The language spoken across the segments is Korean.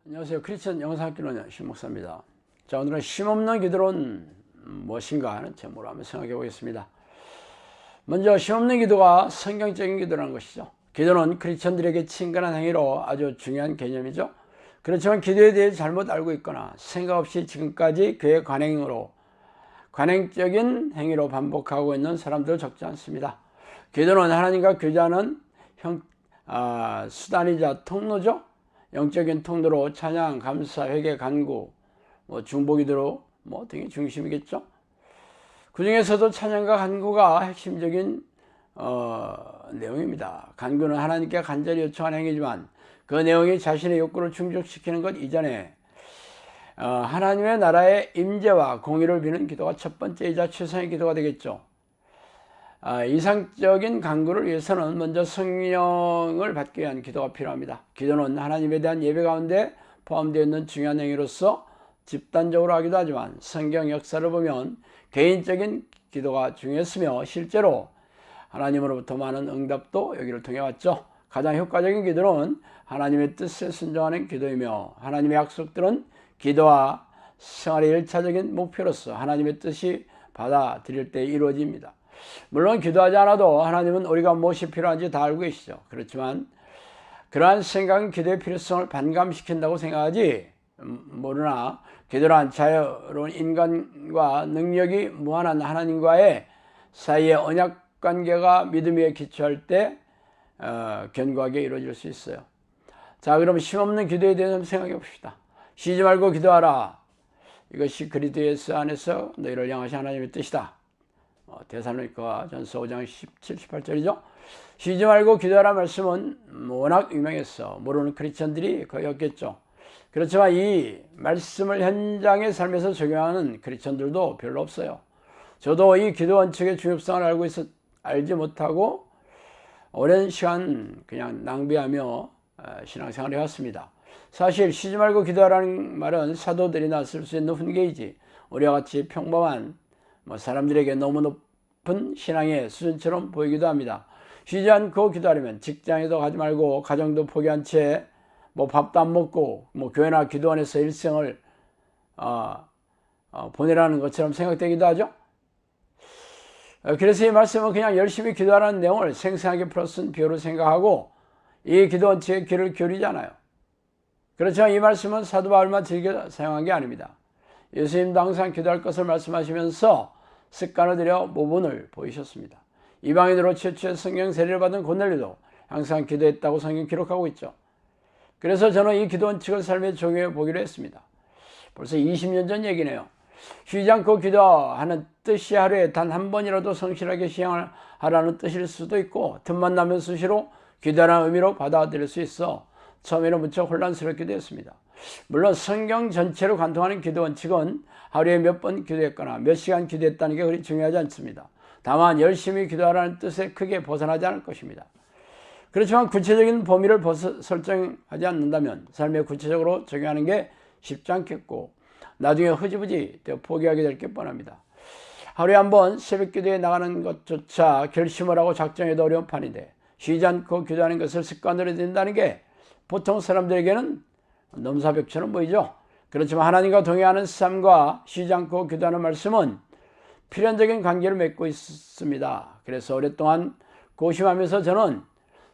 안녕하세요. 크리스천 영상학교는 신목사입니다. 자, 오늘은 쉼없는 기도는 무엇인가 하는 제목으로 한번 생각해 보겠습니다. 먼저 쉼없는 기도가 성경적인 기도라는 것이죠. 기도는 크리스천들에게 친근한 행위로 아주 중요한 개념이죠. 그렇지만 기도에 대해 잘못 알고 있거나 생각 없이 지금까지 그의 관행적인 행위로 반복하고 있는 사람들 적지 않습니다. 기도는 하나님과 교제하는 수단이자 통로죠. 영적인 통로로 찬양, 감사, 회개, 간구, 중보기도로 등이 중심이겠죠. 그 중에서도 찬양과 간구가 핵심적인 내용입니다. 간구는 하나님께 간절히 요청하는 행위지만 그 내용이 자신의 욕구를 충족시키는 것 이전에 하나님의 나라의 임재와 공의를 비는 기도가 첫 번째이자 최선의 기도가 되겠죠. 이상적인 간구를 위해서는 먼저 성령을 받기 위한 기도가 필요합니다. 기도는 하나님에 대한 예배 가운데 포함되어 있는 중요한 행위로서 집단적으로 하기도 하지만 성경 역사를 보면 개인적인 기도가 중요했으며 실제로 하나님으로부터 많은 응답도 여기를 통해 왔죠. 가장 효과적인 기도는 하나님의 뜻에 순종하는 기도이며 하나님의 약속들은 기도와 생활의 1차적인 목표로서 하나님의 뜻이 받아들일 때 이루어집니다. 물론 기도하지 않아도 하나님은 우리가 무엇이 필요한지 다 알고 계시죠. 그렇지만 그러한 생각은 기도의 필요성을 반감시킨다고 생각하지 모르나 기도란 자유로운 인간과 능력이 무한한 하나님과의 사이의 언약관계가 믿음 위에 기초할 때 견고하게 이루어질 수 있어요. 자, 그럼 쉼없는 기도에 대해서 생각해 봅시다. 쉬지 말고 기도하라. 이것이 그리스도 예수 안에서 너희를 향하신 하나님의 뜻이다. 데살로니가 전서 5장 17, 18절이죠. 쉬지 말고 기도하라 말씀은 워낙 유명해서 모르는 크리스천들이 거의 없겠죠. 그렇지만 이 말씀을 현장의 삶에서 적용하는 크리스천들도 별로 없어요. 저도 이 기도 원칙의 중요성을 알지 못하고 오랜 시간 그냥 낭비하며 신앙생활을 해왔습니다. 사실 쉬지 말고 기도하라는 말은 사도들이나 쓸 수 있는 훈계이지 우리와 같이 평범한 사람들에게 너무 높은 신앙의 수준처럼 보이기도 합니다. 쉬지 않고 기도하려면 직장에도 가지 말고 가정도 포기한 채 밥도 안 먹고 교회나 기도원에서 일생을 보내라는 것처럼 생각되기도 하죠. 그래서 이 말씀은 그냥 열심히 기도하라는 내용을 생생하게 풀어쓴 비유로 생각하고 이 기도 원칙에 귀를 기울이잖아요. 그렇지만 이 말씀은 사도 바울만 즐겨 사용한 게 아닙니다. 예수님도 항상 기도할 것을 말씀하시면서 습관을 들여 모본을 보이셨습니다. 이방인으로 최초의 성령 세례를 받은 고넬료도 항상 기도했다고 성경 기록하고 있죠. 그래서 저는 이 기도 원칙을 삶에 적용해 보기로 했습니다. 벌써 20년 전 얘기네요. 쉬지 않고 기도하는 뜻이 하루에 단 한 번이라도 성실하게 시행을 하라는 뜻일 수도 있고 틈만 나면 수시로 기도하라는 의미로 받아들일 수 있어 처음에는 무척 혼란스럽기도 했습니다. 물론 성경 전체로 관통하는 기도 원칙은 하루에 몇 번 기도했거나 몇 시간 기도했다는 게 그리 중요하지 않습니다. 다만 열심히 기도하라는 뜻에 크게 벗어나지 않을 것입니다. 그렇지만 구체적인 범위를 설정하지 않는다면 삶에 구체적으로 적용하는 게 쉽지 않겠고 나중에 흐지부지 포기하게 될 게 뻔합니다. 하루에 한 번 새벽 기도에 나가는 것조차 결심을 하고 작정해도 어려운 판인데 쉬지 않고 기도하는 것을 습관으로 든다는 게 보통 사람들에게는 넘사벽처럼 보이죠. 그렇지만 하나님과 동행하는 삶과 쉬지 않고 기도하는 말씀은 필연적인 관계를 맺고 있습니다. 그래서 오랫동안 고심하면서 저는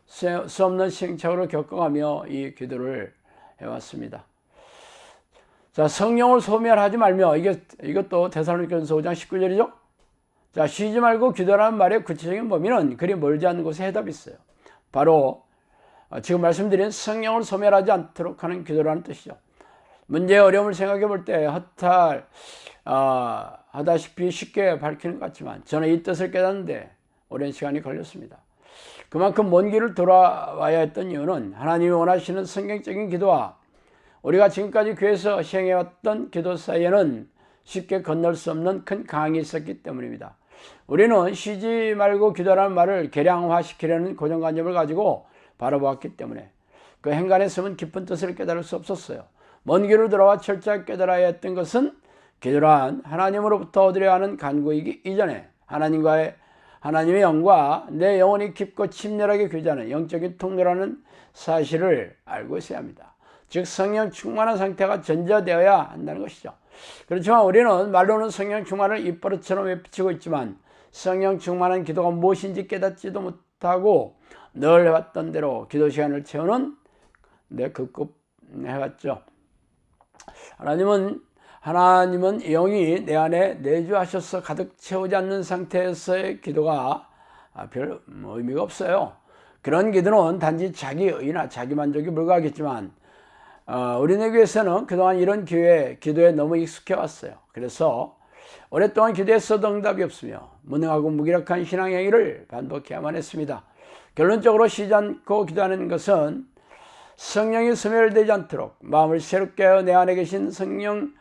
수없는 시행착오를 겪어가며 이 기도를 해왔습니다. 자, 성령을 소멸하지 말며 이것도 데살로니가전서 5장 19절이죠. 자, 쉬지 말고 기도하라는 말의 구체적인 범위는 그리 멀지 않는 곳에 해답이 있어요. 바로 지금 말씀드린 성령을 소멸하지 않도록 하는 기도라는 뜻이죠. 문제의 어려움을 생각해 볼 때 하다시피 쉽게 밝히는 것 같지만 저는 이 뜻을 깨닫는데 오랜 시간이 걸렸습니다. 그만큼 먼 길을 돌아와야 했던 이유는 하나님이 원하시는 성경적인 기도와 우리가 지금까지 교회에서 시행해왔던 기도 사이에는 쉽게 건널 수 없는 큰 강이 있었기 때문입니다. 우리는 쉬지 말고 기도하라는 말을 계량화시키려는 고정관념을 가지고 바라보았기 때문에 그 행간에 숨은 깊은 뜻을 깨달을 수 없었어요. 먼 길을 돌아와 철저하게 깨달아야 했던 것은 기도란 하나님으로부터 얻으려 하는 간구이기 이전에 하나님의 영과 내 영혼이 깊고 친밀하게 교제하는 영적인 통로라는 사실을 알고 있어야 합니다. 즉 성령 충만한 상태가 전제되어야 한다는 것이죠. 그렇지만 우리는 말로는 성령 충만을 입버릇처럼 외치고 있지만 성령 충만한 기도가 무엇인지 깨닫지도 못하고 늘 해왔던 대로 기도 시간을 채우는 급급해왔죠. 하나님은 영이 내 안에 내주하셔서 가득 채우지 않는 상태에서의 기도가 별 의미가 없어요. 그런 기도는 단지 자기의나 자기만족에 불과하겠지만 우리네 교회에서는 그동안 이런 기도에 너무 익숙해 왔어요. 그래서 오랫동안 기도했어도 응답이 없으며 무능하고 무기력한 신앙 행위를 반복해야만 했습니다. 결론적으로 쉬지 않고 기도하는 것은 성령이 소멸되지 않도록 마음을 새롭게 하여 내 안에 계신 성령,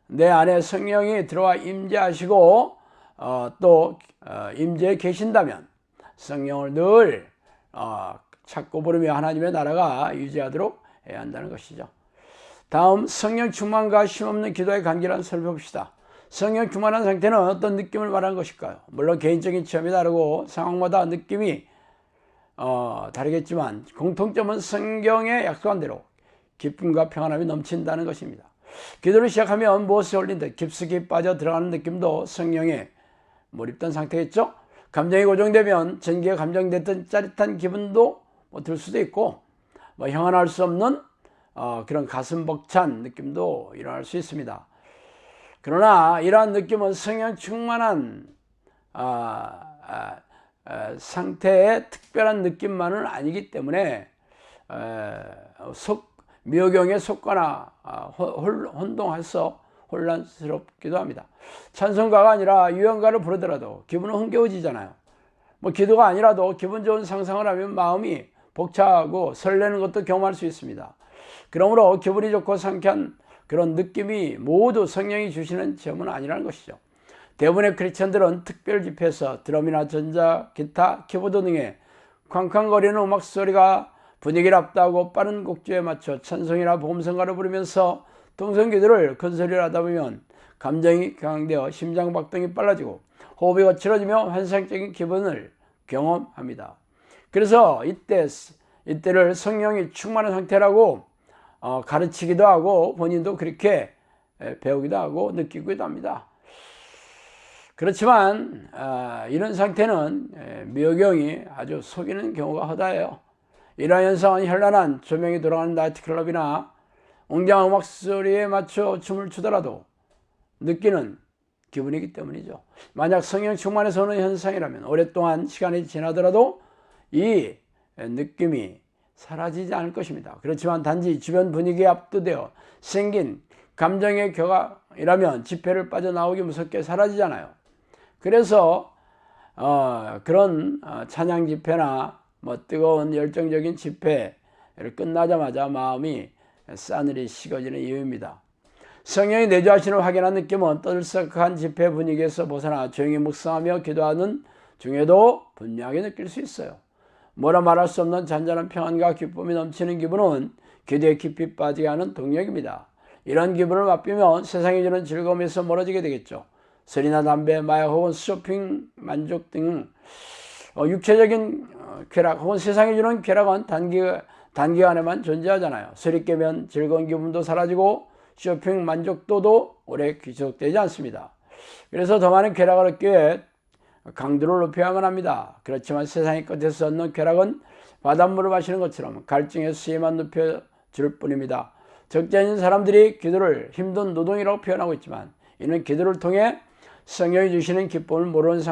내 안에 성령이 들어와 임재하시고 또 임재해 계신다면 성령을 늘 찾고 부르며 하나님의 나라가 유지하도록 해야 한다는 것이죠. 다음 성령 충만과 쉼없는 기도의 관계를 살펴봅시다. 성령 충만한 상태는 어떤 느낌을 말하는 것일까요? 물론 개인적인 체험이 다르고 상황마다 느낌이 다르겠지만 공통점은 성경에 약속한 대로 기쁨과 평안함이 넘친다는 것입니다. 기도를 시작하면 무엇에 홀린 듯 깊숙이 빠져 들어가는 느낌도 성령에 몰입된 상태겠죠. 감정이 고정되면 전기가 감정됐던 짜릿한 기분도 들 수도 있고 형언할 수 없는 그런 가슴 벅찬 느낌도 일어날 수 있습니다. 그러나 이러한 느낌은 성령 충만한 상태의 특별한 느낌만은 아니기 때문에 미호경에 속거나 혼동해서 혼란스럽기도 합니다. 찬송가가 아니라 유연가를 부르더라도 기분은 흥겨워지잖아요. 기도가 아니라도 기분 좋은 상상을 하면 마음이 벅차고 설레는 것도 경험할 수 있습니다. 그러므로 기분이 좋고 상쾌한 그런 느낌이 모두 성령이 주시는 체험은 아니라는 것이죠. 대부분의 크리스천들은 특별 집회에서 드럼이나 전자, 기타, 키보드 등의 쾅쾅거리는 음악 소리가 분위기를 앞다하고 빠른 곡조에 맞춰 찬송이나 복음성가를 부르면서 동성기도를 큰 소리로 하다 보면 감정이 격앙되어 심장박동이 빨라지고 호흡이 거칠어지며 환상적인 기분을 경험합니다. 그래서 이때를 성령이 충만한 상태라고 가르치기도 하고 본인도 그렇게 배우기도 하고 느끼기도 합니다. 그렇지만 이런 상태는 미호경이 아주 속이는 경우가 허다해요. 이러한 현상은 현란한 조명이 돌아가는 나이트클럽이나 웅장한 음악 소리에 맞춰 춤을 추더라도 느끼는 기분이기 때문이죠. 만약 성령 충만해서 오는 현상이라면 오랫동안 시간이 지나더라도 이 느낌이 사라지지 않을 것입니다. 그렇지만 단지 주변 분위기에 압도되어 생긴 감정의 격앙이라면 집회를 빠져나오기 무섭게 사라지잖아요. 그래서 그런 찬양 집회나 뜨거운 열정적인 집회를 끝나자마자 마음이 싸늘히 식어지는 이유입니다. 성령이 내주하시는 확연한 느낌은 떠들썩한 집회 분위기에서 벗어나 조용히 묵상하며 기도하는 중에도 분명하게 느낄 수 있어요. 뭐라 말할 수 없는 잔잔한 평안과 기쁨이 넘치는 기분은 기도에 깊이 빠지게 하는 동력입니다. 이런 기분을 맛보면 세상이 주는 즐거움에서 멀어지게 되겠죠. 술이나 담배, 마약 혹은 쇼핑, 만족 등 육체적인 쾌락 혹은 세상이 주는 쾌락은 단기간에만 존재하잖아요. 술이 깨면 즐거운 기분도 사라지고 쇼핑 만족도도 오래 지속되지 않습니다. 그래서 더 많은 쾌락을 얻기 위해 강도를 높여야만 합니다. 그렇지만 세상의 끝에서 얻는 쾌락은 바닷물을 마시는 것처럼 갈증의 수위만 높여줄 뿐입니다. 적재인 사람들이 기도를 힘든 노동이라고 표현하고 있지만 이는 기도를 통해 성령이 주시는 기쁨을 모르는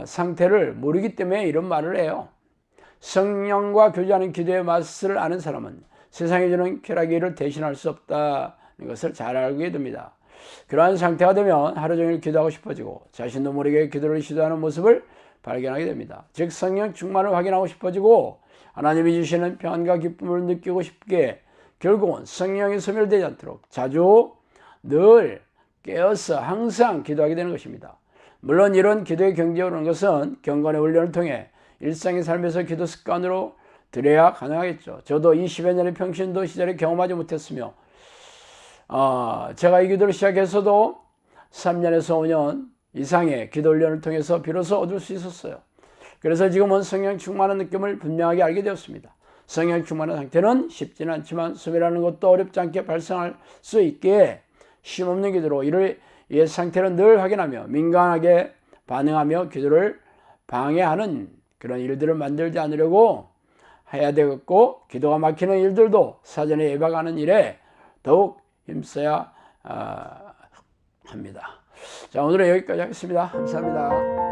상태를 모르기 때문에 이런 말을 해요. 성령과 교제하는 기도의 맛을 아는 사람은 세상에 주는 쾌락을 대신할 수 없다는 것을 잘 알게 됩니다. 그러한 상태가 되면 하루 종일 기도하고 싶어지고 자신도 모르게 기도를 시도하는 모습을 발견하게 됩니다. 즉 성령 충만을 확인하고 싶어지고 하나님이 주시는 평안과 기쁨을 느끼고 싶게 결국은 성령이 소멸되지 않도록 자주 늘 깨어서 항상 기도하게 되는 것입니다. 물론 이런 기도의 경지에 오르는 것은 경건의 훈련을 통해 일상의 삶에서 기도 습관으로 들여야 가능하겠죠. 저도 20여 년의 평신도 시절에 경험하지 못했으며 제가 이 기도를 시작해서도 3년에서 5년 이상의 기도 훈련을 통해서 비로소 얻을 수 있었어요. 그래서 지금은 성령 충만한 느낌을 분명하게 알게 되었습니다. 성령 충만한 상태는 쉽지는 않지만 수비라는 것도 어렵지 않게 발생할 수 있기에 쉼없는 기도로 이를 이 상태를 늘 확인하며 민감하게 반응하며 기도를 방해하는 그런 일들을 만들지 않으려고 해야 되겠고, 기도가 막히는 일들도 사전에 예방하는 일에 더욱 힘써야 합니다. 자, 오늘은 여기까지 하겠습니다. 감사합니다.